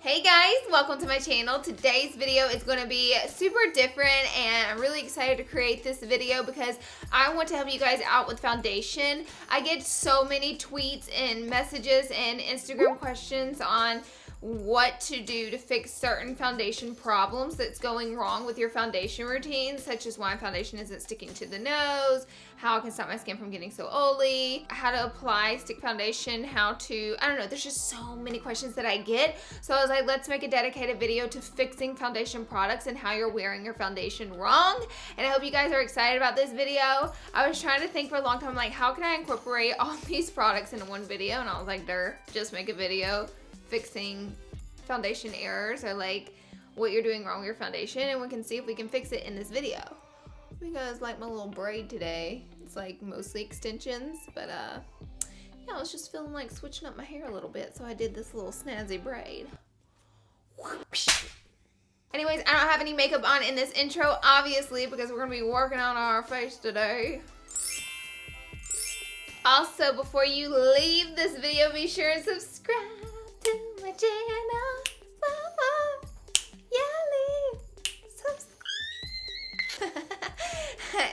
Hey guys, welcome to my channel. Today's video is going to be super different and I'm really excited to create this video because I want to help you guys out with foundation. I get so many tweets and messages and Instagram questions on what to do to fix certain foundation problems that's going wrong with your foundation routine, such as why foundation isn't sticking to the nose, how I can stop my skin from getting so oily, how to apply stick foundation, I don't know, there's just so many questions that I get. So I was like, let's make a dedicated video to fixing foundation products and how you're wearing your foundation wrong. And I hope you guys are excited about this video. I was trying to think for a long time, like, how can I incorporate all these products into one video? And I was like, just make a video fixing foundation errors or like what you're doing wrong with your foundation, and we can see if we can fix it in this video. Because like my little braid today, it's like mostly extensions, but yeah, I was just feeling like switching up my hair a little bit, so I did this little snazzy braid. Anyways, I don't have any makeup on in this intro, obviously, because we're gonna be working on our face today. Also, before you leave this video, be sure and subscribe to my channel. Subscribe.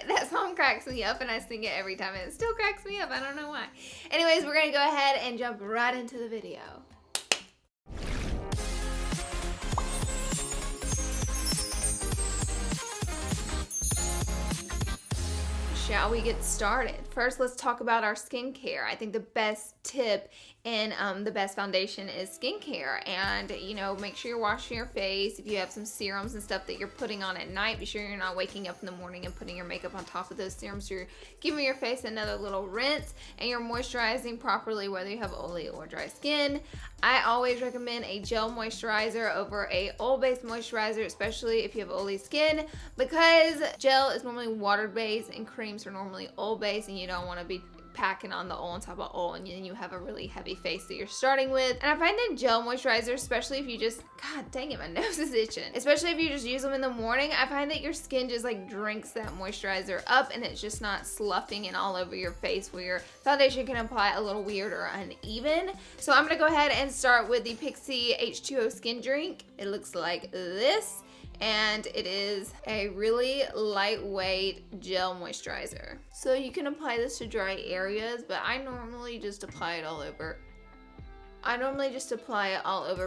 That song cracks me up and I sing it every time and it still cracks me up. I don't know why. Anyways, we're gonna go ahead and jump right into the video. Shall we get started? First, let's talk about our skincare. I think the best tip and the best foundation is skincare. And, you know, make sure you're washing your face. If you have some serums and stuff that you're putting on at night, be sure you're not waking up in the morning and putting your makeup on top of those serums. You're giving your face another little rinse and you're moisturizing properly, whether you have oily or dry skin. I always recommend a gel moisturizer over a oil-based moisturizer, especially if you have oily skin, because gel is normally water-based and creams are normally oil-based, and you don't want to be packing on the oil on top of oil and then you have a really heavy face that you're starting with. And I find that gel moisturizer, especially if you just, god dang it, my nose is itching, especially if you just use them in the morning, I find that your skin just like drinks that moisturizer up and it's just not sloughing and all over your face where your foundation can apply a little weird or uneven. So I'm gonna go ahead and start with the Pixi H2O Skin Drink. It looks like this, and it is a really lightweight gel moisturizer. So you can apply this to dry areas, but I normally just apply it all over.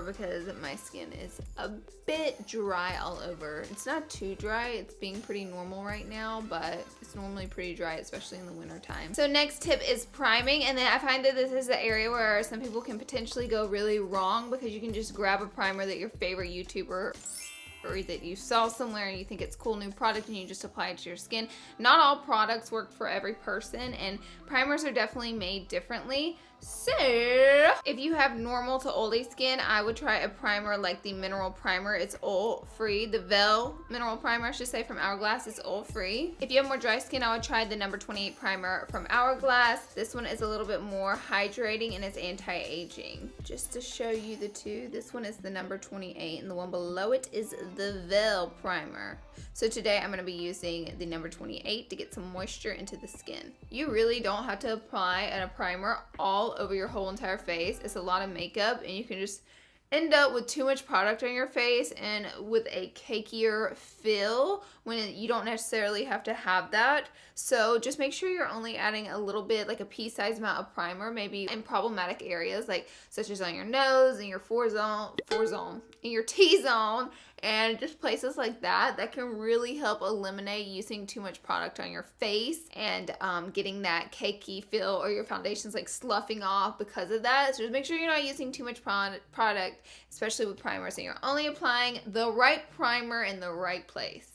Because my skin is a bit dry all over. It's not too dry, it's being pretty normal right now, but it's normally pretty dry, especially in the winter time. So next tip is priming, and then I find that this is the area where some people can potentially go really wrong, because you can just grab a primer that your favorite YouTuber or that you saw somewhere and you think it's a cool new product and you just apply it to your skin. Not all products work for every person, and primers are definitely made differently. So if you have normal to oily skin, I would try a primer like the Mineral Primer. It's oil free. The Veil Mineral Primer, I should say, from Hourglass is oil free. If you have more dry skin, I would try the number 28 primer from Hourglass. This one is a little bit more hydrating and it's anti-aging. Just to show you the two, this one is the number 28 and the one below it is the Veil Primer. So today I'm going to be using the number 28 to get some moisture into the skin. You really don't have to apply a primer all over your whole entire face. It's a lot of makeup and you can just end up with too much product on your face and with a cakier feel when you don't necessarily have to have that. So just make sure you're only adding a little bit, like a pea-sized amount of primer, maybe in problematic areas, like such as on your nose and your in your T-zone, and just places like that can really help eliminate using too much product on your face and getting that cakey feel, or your foundation's like sloughing off because of that. So just make sure you're not using too much product, especially with primers, and you're only applying the right primer in the right place.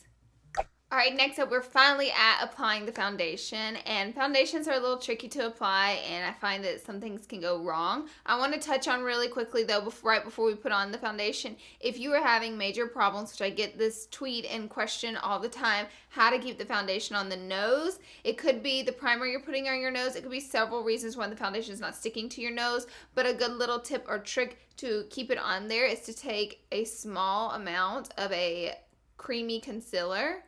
Alright, next up, we're finally at applying the foundation, and foundations are a little tricky to apply, and I find that some things can go wrong. I want to touch on really quickly though, right before we put on the foundation, if you are having major problems, which I get this tweet and question all the time, how to keep the foundation on the nose. It could be the primer you're putting on your nose. It could be several reasons why the foundation is not sticking to your nose, but a good little tip or trick to keep it on there is to take a small amount of a creamy concealer,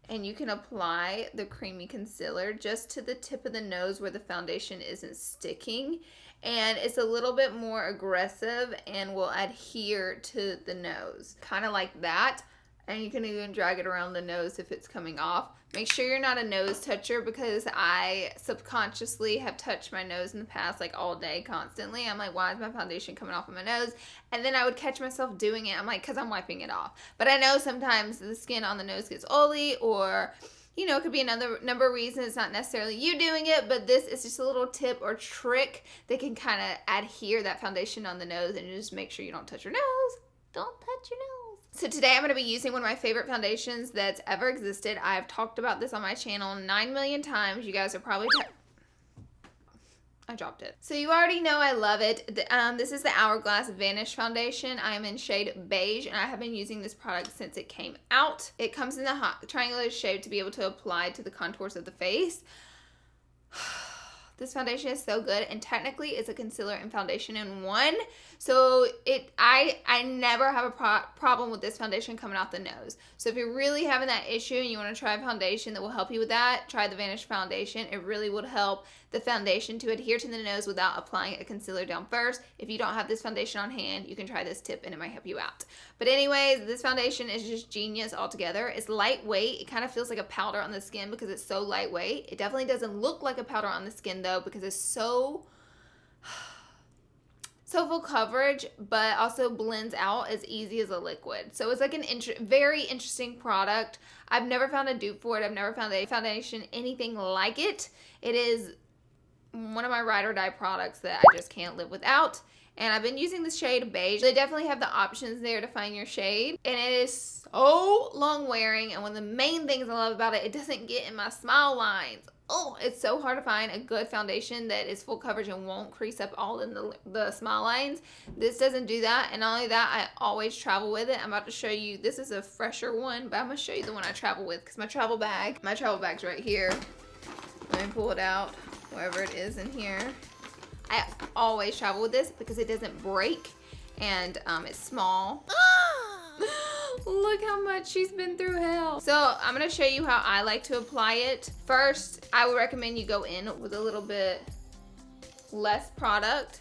and you can apply the creamy concealer just to the tip of the nose where the foundation isn't sticking, and it's a little bit more aggressive and will adhere to the nose, kind of like that. And you can even drag it around the nose if it's coming off. Make sure you're not a nose toucher, because I subconsciously have touched my nose in the past, like all day, constantly. I'm like, why is my foundation coming off of my nose? And then I would catch myself doing it. I'm like, because I'm wiping it off. But I know sometimes the skin on the nose gets oily, or you know, it could be another number of reasons. It's not necessarily you doing it, but this is just a little tip or trick that can kind of adhere that foundation on the nose, and just make sure you don't touch your nose. Don't touch your nose. So today I'm going to be using one of my favorite foundations that's ever existed. I've talked about this on my channel 9 million times. You guys are probably... I dropped it. So you already know I love it. This is the Hourglass Vanish Foundation. I am in shade beige, and I have been using this product since it came out. It comes in the triangular shape to be able to apply to the contours of the face. This foundation is so good, and technically it's a concealer and foundation in one. So I never have a problem with this foundation coming off the nose. So if you're really having that issue and you want to try a foundation that will help you with that, try the Vanish Foundation. It really would help the foundation to adhere to the nose without applying a concealer down first. If you don't have this foundation on hand, you can try this tip and it might help you out. But anyways, this foundation is just genius altogether. It's lightweight. It kind of feels like a powder on the skin because it's so lightweight. It definitely doesn't look like a powder on the skin though, because it's so full coverage, but also blends out as easy as a liquid. So it's like an very interesting product. I've never found a dupe for it. I've never found a foundation anything like it. It is one of my ride or die products that I just can't live without. And I've been using the shade beige. They definitely have the options there to find your shade. And it is so long wearing. And one of the main things I love about it, it doesn't get in my smile lines. Oh, it's so hard to find a good foundation that is full coverage and won't crease up all in the smile lines. This doesn't do that. And not only that, I always travel with it. I'm about to show you, this is a fresher one, but I'm going to show you the one I travel with, because my travel bag's right here. Let me pull it out, wherever it is in here. I always travel with this because it doesn't break, and it's small. Look how much she's been through hell. So I'm going to show you how I like to apply it. First, I would recommend you go in with a little bit less product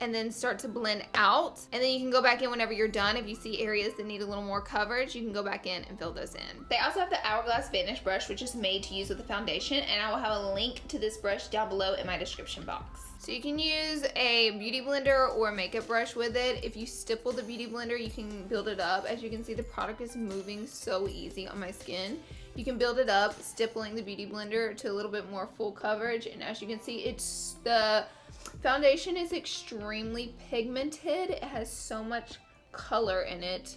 and then start to blend out. And then you can go back in whenever you're done. If you see areas that need a little more coverage, you can go back in and fill those in. They also have the Hourglass Vanish brush, which is made to use with the foundation. And I will have a link to this brush down below in my description box. So you can use a beauty blender or a makeup brush with it. If you stipple the beauty blender, you can build it up. As you can see, the product is moving so easy on my skin. You can build it up, stippling the beauty blender to a little bit more full coverage. And as you can see, the foundation is extremely pigmented. It has so much color in it.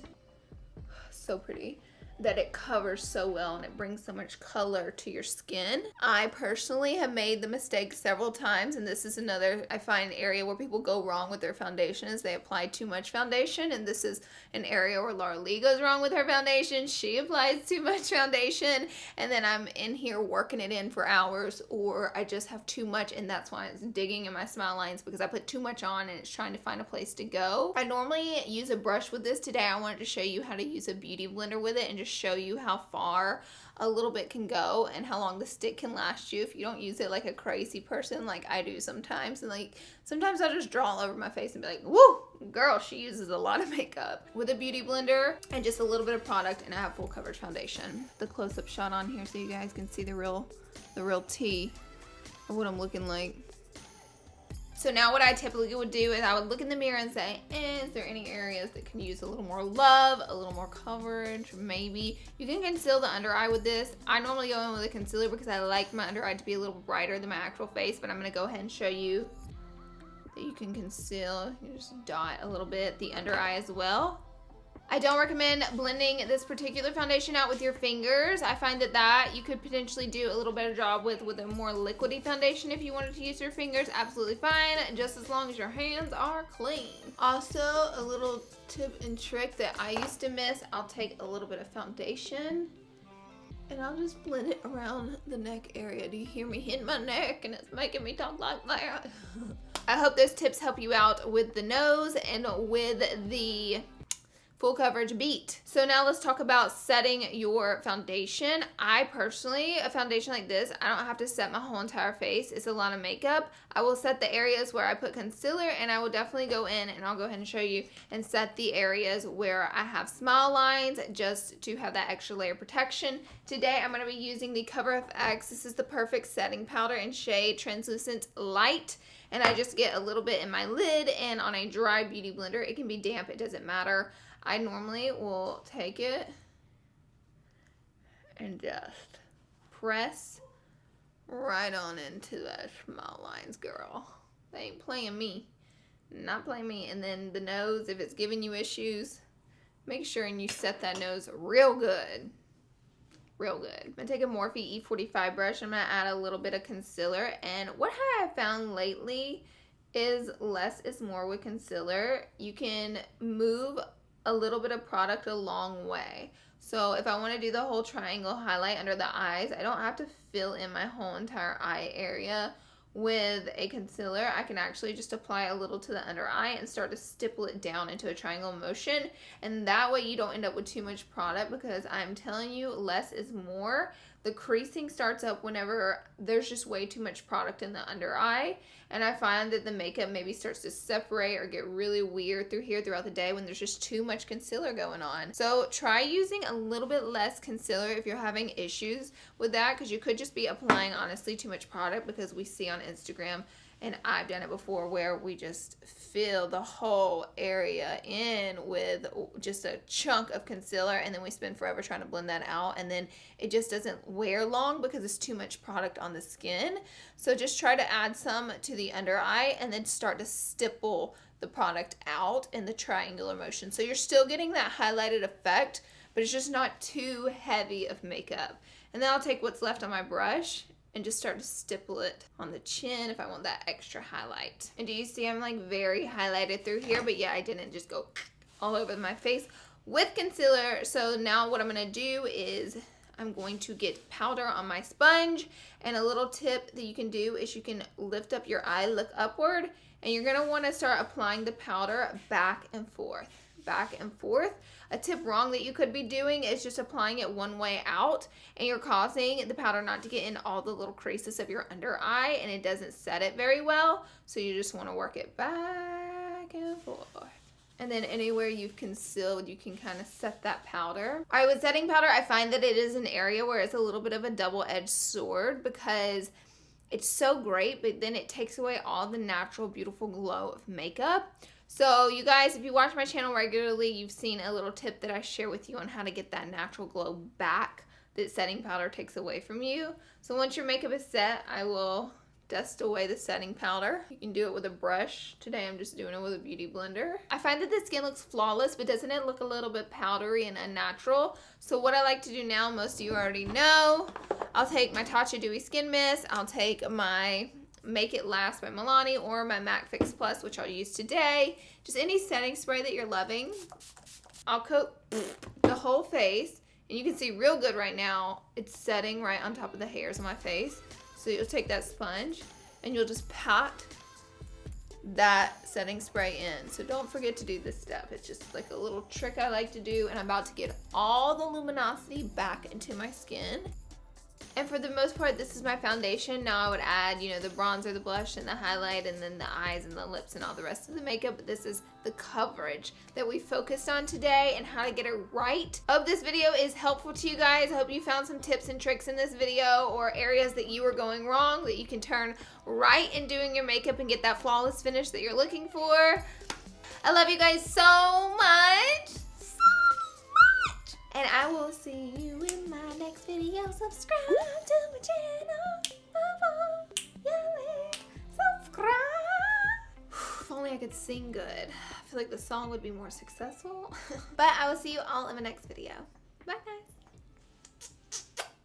So pretty. That it covers so well and it brings so much color to your skin. I personally have made the mistake several times, and this is another, I find, area where people go wrong with their foundations. They apply too much foundation, and this is an area where Laura Lee goes wrong with her foundation. She applies too much foundation, and then I'm in here working it in for hours, or I just have too much, and that's why it's digging in my smile lines, because I put too much on and it's trying to find a place to go. I normally use a brush with this. Today I wanted to show you how to use a beauty blender with it and just show you how far a little bit can go and how long the stick can last you if you don't use it like a crazy person like I do sometimes. And like sometimes I'll just draw all over my face and be like, woo, girl, she uses a lot of makeup. With a beauty blender and just a little bit of product, and I have full coverage foundation. The close-up shot on here so you guys can see the real tea of what I'm looking like. So now what I typically would do is I would look in the mirror and say, is there any areas that can use a little more love, a little more coverage, maybe. You can conceal the under eye with this. I normally go in with a concealer because I like my under eye to be a little brighter than my actual face, but I'm going to go ahead and show you that you can conceal. You just dot a little bit the under eye as well. I don't recommend blending this particular foundation out with your fingers. I find that you could potentially do a little better job with a more liquidy foundation if you wanted to use your fingers. Absolutely fine, just as long as your hands are clean. Also, a little tip and trick that I used to miss, I'll take a little bit of foundation and I'll just blend it around the neck area. Do you hear me hitting my neck and it's making me talk like that? I hope those tips help you out with the nose and with the full coverage beat. So now let's talk about setting your foundation. I personally, a foundation like this, I don't have to set my whole entire face. It's a lot of makeup. I will set the areas where I put concealer, and I will definitely go in and I'll go ahead and show you and set the areas where I have smile lines just to have that extra layer of protection. Today I'm going to be using the Cover FX. This is the perfect setting powder in shade Translucent Light. And I just get a little bit in my lid and on a dry beauty blender. It can be damp, it doesn't matter. I normally will take it and just press right on into those smile lines, girl. They ain't playing me. Not playing me. And then the nose, if it's giving you issues, make sure and you set that nose real good. Real good. I'm going to take a Morphe E45 brush. I'm going to add a little bit of concealer. And what I have found lately is less is more with concealer. You can move a little bit of product a long way. So if I want to do the whole triangle highlight under the eyes, I don't have to fill in my whole entire eye area with a concealer. I can actually just apply a little to the under eye and start to stipple it down into a triangle motion, and that way you don't end up with too much product, because I'm telling you, less is more. The creasing starts up whenever there's just way too much product in the under eye, and I find that the makeup maybe starts to separate or get really weird through here throughout the day when there's just too much concealer going on. So try using a little bit less concealer if you're having issues with that, because you could just be applying honestly too much product, because we see on Instagram, and I've done it before, where we just fill the whole area in with just a chunk of concealer, and then we spend forever trying to blend that out, and then it just doesn't wear long because it's too much product on the skin. So just try to add some to the under eye and then start to stipple the product out in the triangular motion. So you're still getting that highlighted effect, but it's just not too heavy of makeup. And then I'll take what's left on my brush and just start to stipple it on the chin if I want that extra highlight. And do you see I'm like very highlighted through here? But yeah, I didn't just go all over my face with concealer. So now what I'm gonna do is I'm going to get powder on my sponge, and a little tip that you can do is you can lift up your eye, look upward, and you're gonna wanna start applying the powder back and forth. Back and forth. A tip wrong that you could be doing is just applying it one way out, and you're causing the powder not to get in all the little creases of your under eye, and it doesn't set it very well. So you just want to work it back and forth. And then anywhere you've concealed, you can kind of set that powder. All right, with setting powder, I find that it is an area where it's a little bit of a double-edged sword, because it's so great, but then it takes away all the natural, beautiful glow of makeup. So you guys, if you watch my channel regularly, you've seen a little tip that I share with you on how to get that natural glow back that setting powder takes away from you. So once your makeup is set, I will dust away the setting powder. You can do it with a brush. Today I'm just doing it with a beauty blender. I find that the skin looks flawless, but doesn't it look a little bit powdery and unnatural? So what I like to do now, most of you already know, I'll take my Tatcha Dewy Skin Mist, I'll take my Make It Last by Milani, or my MAC Fix Plus, which I'll use today. Just any setting spray that you're loving. I'll coat the whole face, and you can see real good right now. It's setting right on top of the hairs on my face. So you'll take that sponge and you'll just pat that setting spray in. So don't forget to do this step. It's just like a little trick I like to do, and I'm about to get all the luminosity back into my skin. And for the most part, this is my foundation. Now I would add, you know, the bronzer, the blush, and the highlight, and then the eyes and the lips and all the rest of the makeup. But this is the coverage that we focused on today, and how to get it right. I hope this video is helpful to you guys. I hope you found some tips and tricks in this video, or areas that you were going wrong that you can turn right in doing your makeup and get that flawless finish that you're looking for. I love you guys so much. And I will see you in my next video. Subscribe to my channel. Subscribe. If only I could sing good. I feel like the song would be more successful. But I will see you all in my next video. Bye, guys.